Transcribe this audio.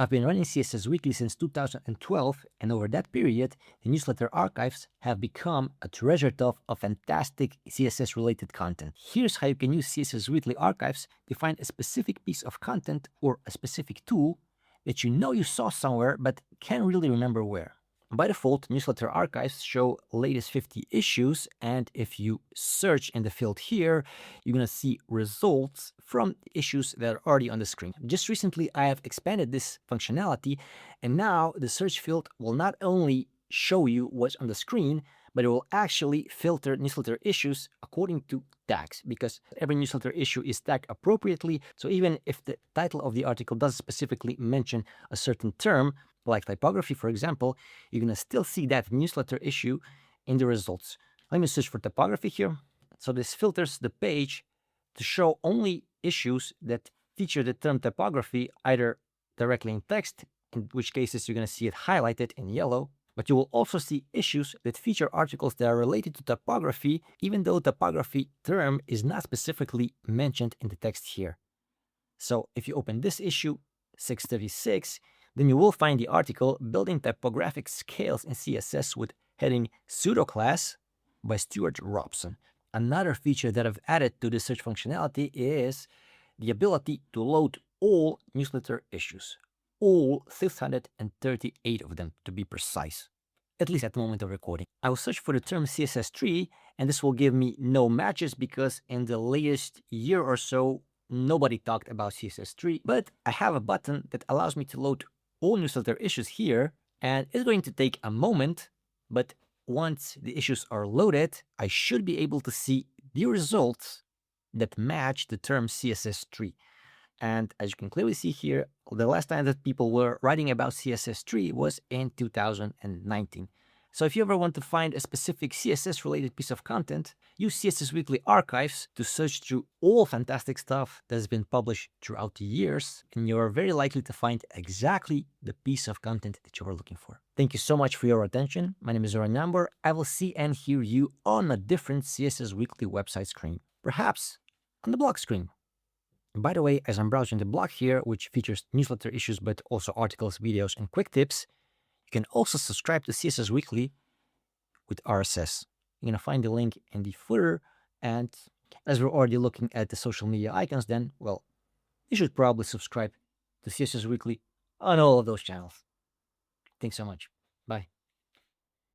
I've been running CSS Weekly since 2012, and over that period, the newsletter archives have become a treasure trove of fantastic CSS-related content. Here's how you can use CSS Weekly Archives to find a specific piece of content or a specific tool that you know you saw somewhere but can't really remember where. By default, newsletter archives show latest 50 issues, and if you search in the field here, you're going to see results from issues that are already on the screen. Just recently, I have expanded this functionality, and now the search field will not only show you what's on the screen, but it will actually filter newsletter issues according to tags, because every newsletter issue is tagged appropriately. So even if the title of the article doesn't specifically mention a certain term, like typography, for example, you're going to still see that newsletter issue in the results. Let me search for typography here. So this filters the page to show only issues that feature the term typography, either directly in text, in which cases you're going to see it highlighted in yellow, but you will also see issues that feature articles that are related to typography, even though typography term is not specifically mentioned in the text here. So if you open this issue, 636, then you will find the article Building Typographic Scales in CSS with heading Pseudo Class by Stuart Robson. Another feature that I've added to the search functionality is the ability to load all newsletter issues, all 638 of them to be precise, at least at the moment of recording. I will search for the term CSS tree, and this will give me no matches because in the latest year or so, nobody talked about CSS tree, but I have a button that allows me to load all newsletter issues here, and it's going to take a moment, but once the issues are loaded, I should be able to see the results that match the term CSS tree. And as you can clearly see here, the last time that people were writing about CSS tree was in 2019. So if you ever want to find a specific CSS related piece of content, use CSS Weekly Archives to search through all fantastic stuff that has been published throughout the years, and you're very likely to find exactly the piece of content that you are looking for. Thank you so much for your attention. My name is Zoran Jambor. I will see and hear you on a different CSS Weekly website screen, perhaps on the blog screen. And by the way, as I'm browsing the blog here, which features newsletter issues, but also articles, videos, and quick tips, you can also subscribe to CSS Weekly with RSS. You're going to find the link in the footer. And as we're already looking at the social media icons, then, well, you should probably subscribe to CSS Weekly on all of those channels. Thanks so much. Bye.